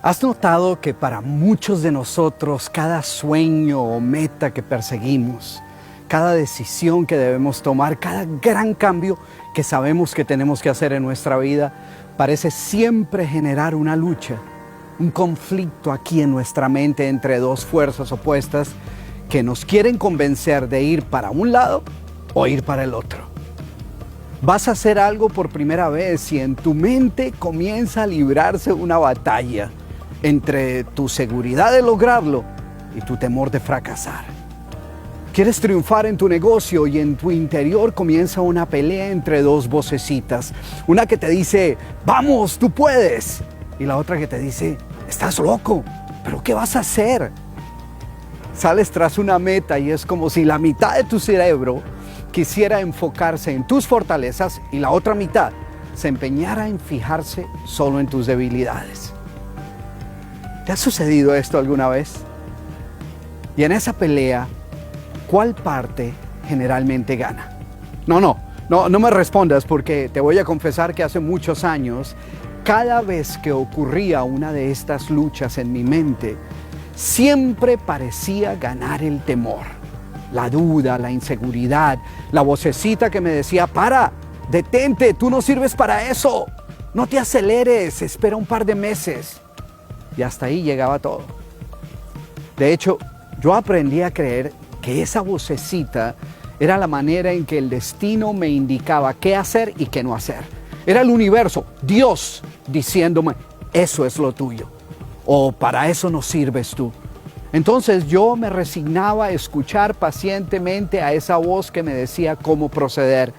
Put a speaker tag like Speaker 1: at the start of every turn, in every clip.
Speaker 1: ¿Has notado que para muchos de nosotros cada sueño o meta que perseguimos, cada decisión que debemos tomar, cada gran cambio que sabemos que tenemos que hacer en nuestra vida, parece siempre generar una lucha, un conflicto aquí en nuestra mente entre dos fuerzas opuestas que nos quieren convencer de ir para un lado o ir para el otro? Vas a hacer algo por primera vez y en tu mente comienza a librarse una batalla entre tu seguridad de lograrlo y tu temor de fracasar. Quieres triunfar en tu negocio y en tu interior comienza una pelea entre dos vocecitas. Una que te dice, vamos, tú puedes. Y la otra que te dice, estás loco, ¿pero qué vas a hacer? Sales tras una meta y es como si la mitad de tu cerebro quisiera enfocarse en tus fortalezas y la otra mitad se empeñara en fijarse solo en tus debilidades. ¿Te ha sucedido esto alguna vez? Y en esa pelea, ¿cuál parte generalmente gana? No me respondas porque te voy a confesar que hace muchos años, cada vez que ocurría una de estas luchas en mi mente, siempre parecía ganar el temor, la duda, la inseguridad, la vocecita que me decía, para, detente, tú no sirves para eso, no te aceleres, espera un par de meses. Y hasta ahí llegaba todo. De hecho, yo aprendí a creer que esa vocecita era la manera en que el destino me indicaba qué hacer y qué no hacer. Era el universo, Dios, diciéndome, eso es lo tuyo, o para eso no sirves tú. Entonces yo me resignaba a escuchar pacientemente a esa voz que me decía cómo proceder.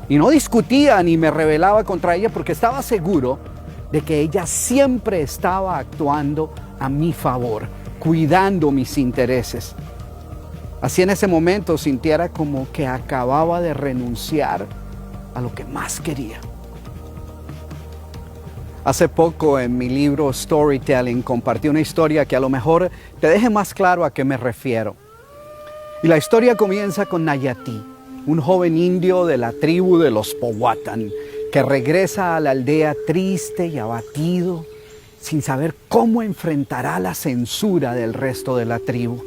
Speaker 1: Y no discutía ni me rebelaba contra ella porque estaba seguro de que ella siempre estaba actuando a mi favor, cuidando mis intereses. Así en ese momento sintiera como que acababa de renunciar a lo que más quería. Hace poco en mi libro Storytelling compartí una historia que a lo mejor te deje más claro a qué me refiero. Y la historia comienza con Nayati, un joven indio de la tribu de los Powhatan, que regresa a la aldea triste y abatido, sin saber cómo enfrentará la censura del resto de la tribu.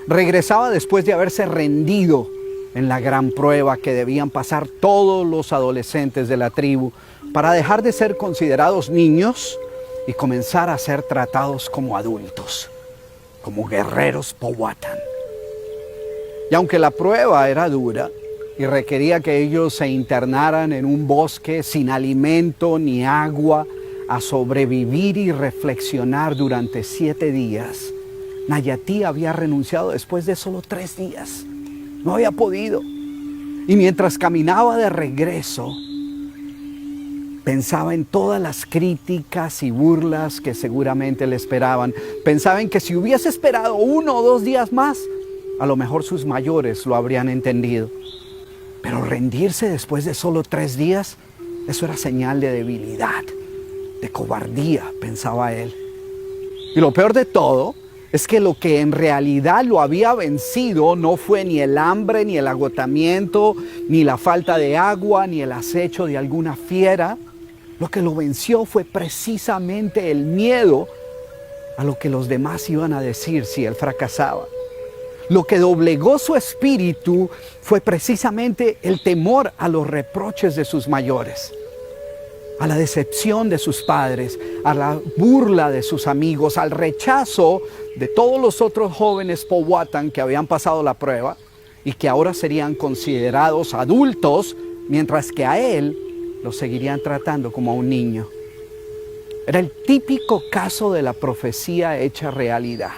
Speaker 1: Regresaba después de haberse rendido en la gran prueba que debían pasar todos los adolescentes de la tribu para dejar de ser considerados niños y comenzar a ser tratados como adultos, como guerreros Powhatan. Y aunque la prueba era dura y requería que ellos se internaran en un bosque sin alimento ni agua a sobrevivir y reflexionar durante 7 días, Nayati había renunciado después de solo 3 días. No había podido. Y mientras caminaba de regreso, pensaba en todas las críticas y burlas que seguramente le esperaban. Pensaba en que si hubiese esperado 1 o 2 días más, a lo mejor sus mayores lo habrían entendido. Pero rendirse después de solo 3 días, eso era señal de debilidad, de cobardía, pensaba él. Y lo peor de todo es que lo que en realidad lo había vencido no fue ni el hambre, ni el agotamiento, ni la falta de agua, ni el acecho de alguna fiera. Lo que lo venció fue precisamente el miedo a lo que los demás iban a decir si él fracasaba. Lo que doblegó su espíritu fue precisamente el temor a los reproches de sus mayores, a la decepción de sus padres, a la burla de sus amigos, al rechazo de todos los otros jóvenes Powhatan que habían pasado la prueba y que ahora serían considerados adultos, mientras que a él lo seguirían tratando como a un niño. Era el típico caso de la profecía hecha realidad.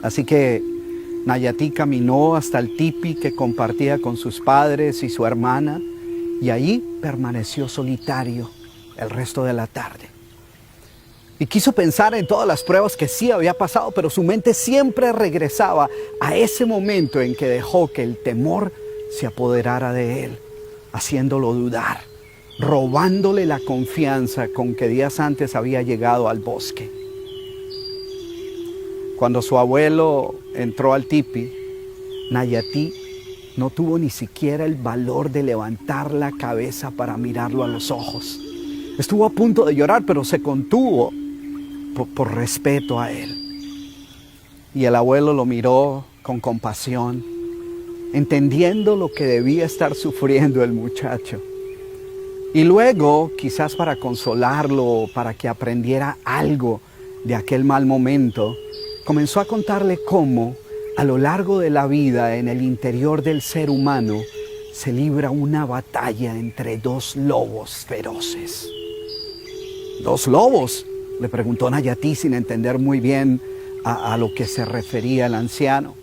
Speaker 1: Así que Nayati caminó hasta el tipi que compartía con sus padres y su hermana y allí permaneció solitario el resto de la tarde. Y quiso pensar en todas las pruebas que sí había pasado, pero su mente siempre regresaba a ese momento en que dejó que el temor se apoderara de él, haciéndolo dudar, robándole la confianza con que días antes había llegado al bosque. Cuando su abuelo entró al tipi, Nayati no tuvo ni siquiera el valor de levantar la cabeza para mirarlo a los ojos. Estuvo a punto de llorar, pero se contuvo por respeto a él. Y el abuelo lo miró con compasión, entendiendo lo que debía estar sufriendo el muchacho. Y luego, quizás para consolarlo, para que aprendiera algo de aquel mal momento, comenzó a contarle cómo, a lo largo de la vida, en el interior del ser humano, se libra una batalla entre dos lobos feroces. ¿Dos lobos?, le preguntó Nayati sin entender muy bien a lo que se refería el anciano.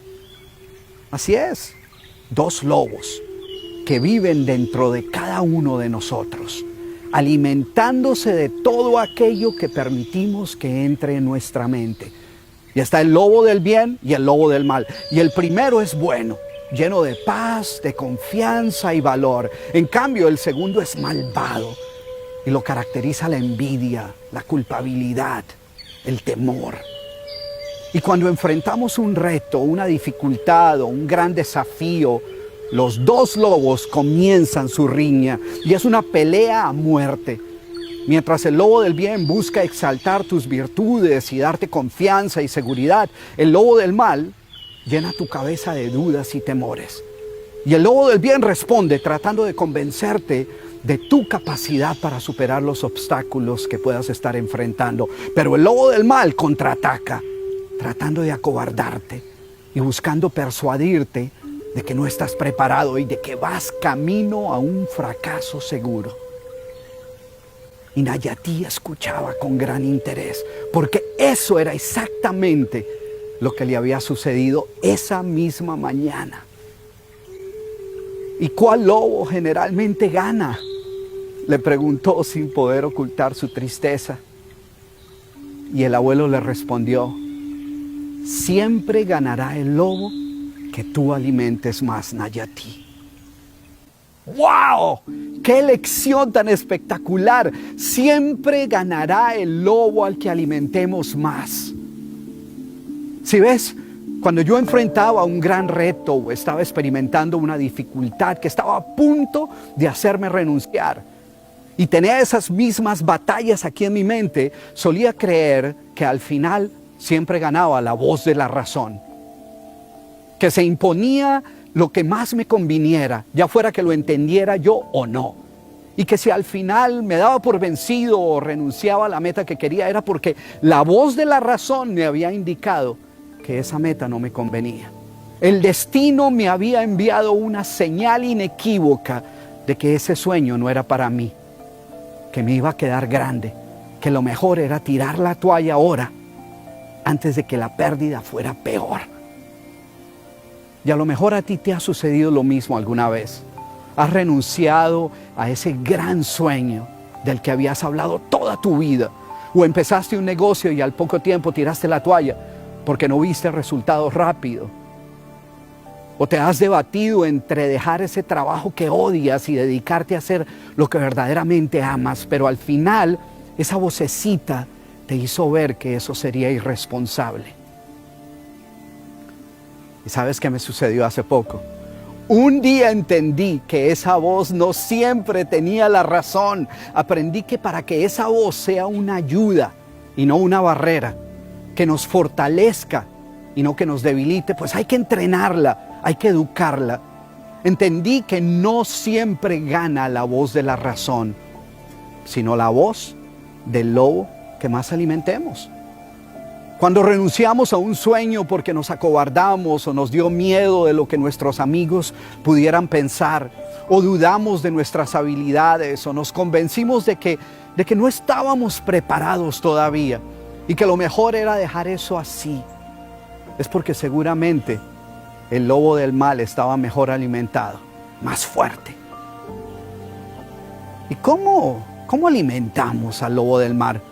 Speaker 1: Así es, dos lobos que viven dentro de cada uno de nosotros, alimentándose de todo aquello que permitimos que entre en nuestra mente. Y está el lobo del bien y el lobo del mal. Y el primero es bueno, lleno de paz, de confianza y valor. En cambio, el segundo es malvado y lo caracteriza la envidia, la culpabilidad, el temor. Y cuando enfrentamos un reto, una dificultad o un gran desafío, los dos lobos comienzan su riña y es una pelea a muerte. Mientras el lobo del bien busca exaltar tus virtudes y darte confianza y seguridad, el lobo del mal llena tu cabeza de dudas y temores. Y el lobo del bien responde tratando de convencerte de tu capacidad para superar los obstáculos que puedas estar enfrentando. Pero el lobo del mal contraataca, tratando de acobardarte y buscando persuadirte de que no estás preparado y de que vas camino a un fracaso seguro. Y Nayati escuchaba con gran interés, porque eso era exactamente lo que le había sucedido esa misma mañana. ¿Y cuál lobo generalmente gana?, le preguntó sin poder ocultar su tristeza. Y el abuelo le respondió: siempre ganará el lobo que tú alimentes más, Nayati. ¡Wow! ¡Qué lección tan espectacular! Siempre ganará el lobo al que alimentemos más. Si ves, cuando yo enfrentaba un gran reto o estaba experimentando una dificultad que estaba a punto de hacerme renunciar y tenía esas mismas batallas aquí en mi mente, solía creer que al final siempre ganaba la voz de la razón, que se imponía lo que más me conviniera, ya fuera que lo entendiera yo o no. Y que si al final me daba por vencido o renunciaba a la meta que quería, era porque la voz de la razón me había indicado que esa meta no me convenía. El destino me había enviado una señal inequívoca de que ese sueño no era para mí, que me iba a quedar grande, que lo mejor era tirar la toalla ahora, antes de que la pérdida fuera peor. Y a lo mejor a ti te ha sucedido lo mismo alguna vez. Has renunciado a ese gran sueño del que habías hablado toda tu vida. O empezaste un negocio y al poco tiempo tiraste la toalla porque no viste resultados rápidos. O te has debatido entre dejar ese trabajo que odias y dedicarte a hacer lo que verdaderamente amas. Pero al final esa vocecita te hizo ver que eso sería irresponsable. ¿Y sabes qué me sucedió hace poco? Un día entendí que esa voz no siempre tenía la razón. Aprendí que para que esa voz sea una ayuda y no una barrera, que nos fortalezca y no que nos debilite, pues hay que entrenarla, hay que educarla. Entendí que no siempre gana la voz de la razón, sino la voz del lobo que más alimentemos. Cuando renunciamos a un sueño porque nos acobardamos o nos dio miedo de lo que nuestros amigos pudieran pensar, o dudamos de nuestras habilidades, o nos convencimos de que no estábamos preparados todavía y que lo mejor era dejar eso así, es porque seguramente el lobo del mal estaba mejor alimentado, más fuerte. ¿Y cómo alimentamos al lobo del mal?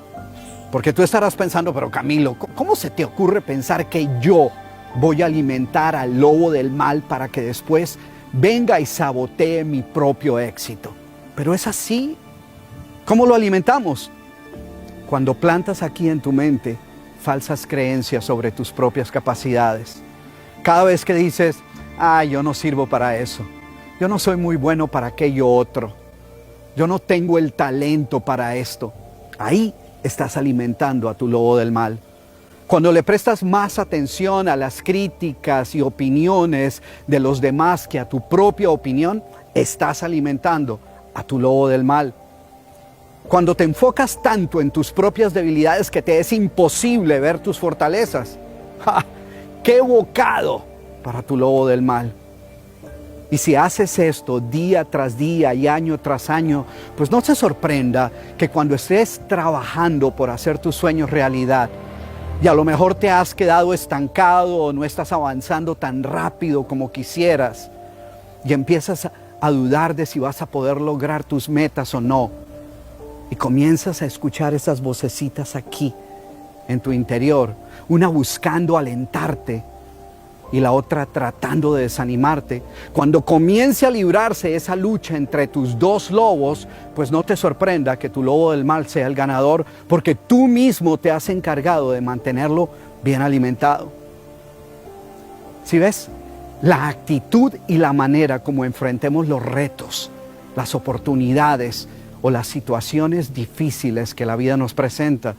Speaker 1: Porque tú estarás pensando, pero Camilo, ¿cómo se te ocurre pensar que yo voy a alimentar al lobo del mal para que después venga y sabotee mi propio éxito? Pero es así. ¿Cómo lo alimentamos? Cuando plantas aquí en tu mente falsas creencias sobre tus propias capacidades. Cada vez que dices, yo no sirvo para eso, yo no soy muy bueno para aquello otro, yo no tengo el talento para esto. Ahí estás alimentando a tu lobo del mal. Cuando le prestas más atención a las críticas y opiniones de los demás que a tu propia opinión, estás alimentando a tu lobo del mal. Cuando te enfocas tanto en tus propias debilidades que te es imposible ver tus fortalezas, ¡ja! ¡Qué bocado para tu lobo del mal! Y si haces esto día tras día y año tras año, pues no se sorprenda que cuando estés trabajando por hacer tus sueños realidad, y a lo mejor te has quedado estancado o no estás avanzando tan rápido como quisieras, y empiezas a dudar de si vas a poder lograr tus metas o no, y comienzas a escuchar esas vocecitas aquí, en tu interior, una buscando alentarte y la otra tratando de desanimarte. Cuando comience a librarse esa lucha entre tus dos lobos, pues no te sorprenda que tu lobo del mal sea el ganador, porque tú mismo te has encargado de mantenerlo bien alimentado. ¿Sí ves? La actitud y la manera como enfrentemos los retos, las oportunidades o las situaciones difíciles que la vida nos presenta,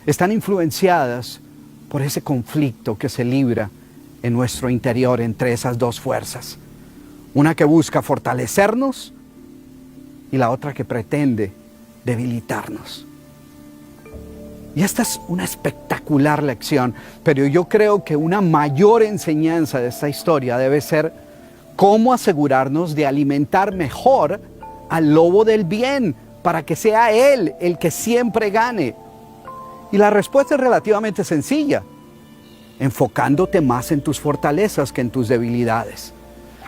Speaker 1: están influenciadas por ese conflicto que se libra en nuestro interior entre esas dos fuerzas. Una que busca fortalecernos y la otra que pretende debilitarnos. Y esta es una espectacular lección, pero yo creo que una mayor enseñanza de esta historia debe ser cómo asegurarnos de alimentar mejor al lobo del bien para que sea él el que siempre gane. Y la respuesta es relativamente sencilla: enfocándote más en tus fortalezas que en tus debilidades,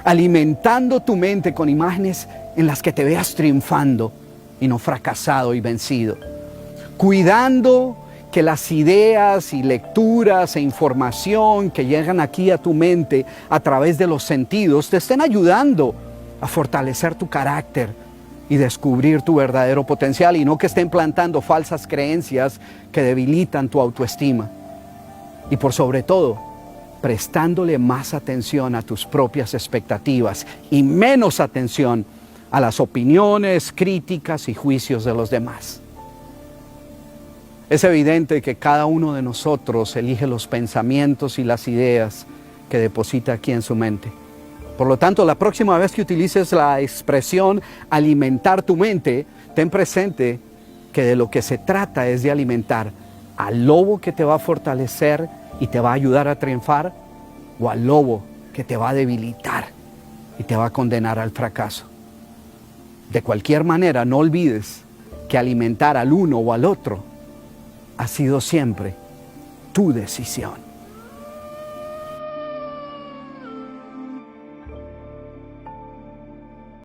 Speaker 1: alimentando tu mente con imágenes en las que te veas triunfando y no fracasado y vencido, cuidando que las ideas y lecturas e información que llegan aquí a tu mente a través de los sentidos te estén ayudando a fortalecer tu carácter y descubrir tu verdadero potencial, y no que estén plantando falsas creencias que debilitan tu autoestima. Y por sobre todo, prestándole más atención a tus propias expectativas y menos atención a las opiniones, críticas y juicios de los demás. Es evidente que cada uno de nosotros elige los pensamientos y las ideas que deposita aquí en su mente. Por lo tanto, la próxima vez que utilices la expresión alimentar tu mente, ten presente que de lo que se trata es de alimentar al lobo que te va a fortalecer y te va a ayudar a triunfar, o al lobo que te va a debilitar y te va a condenar al fracaso. De cualquier manera, no olvides que alimentar al uno o al otro ha sido siempre tu decisión.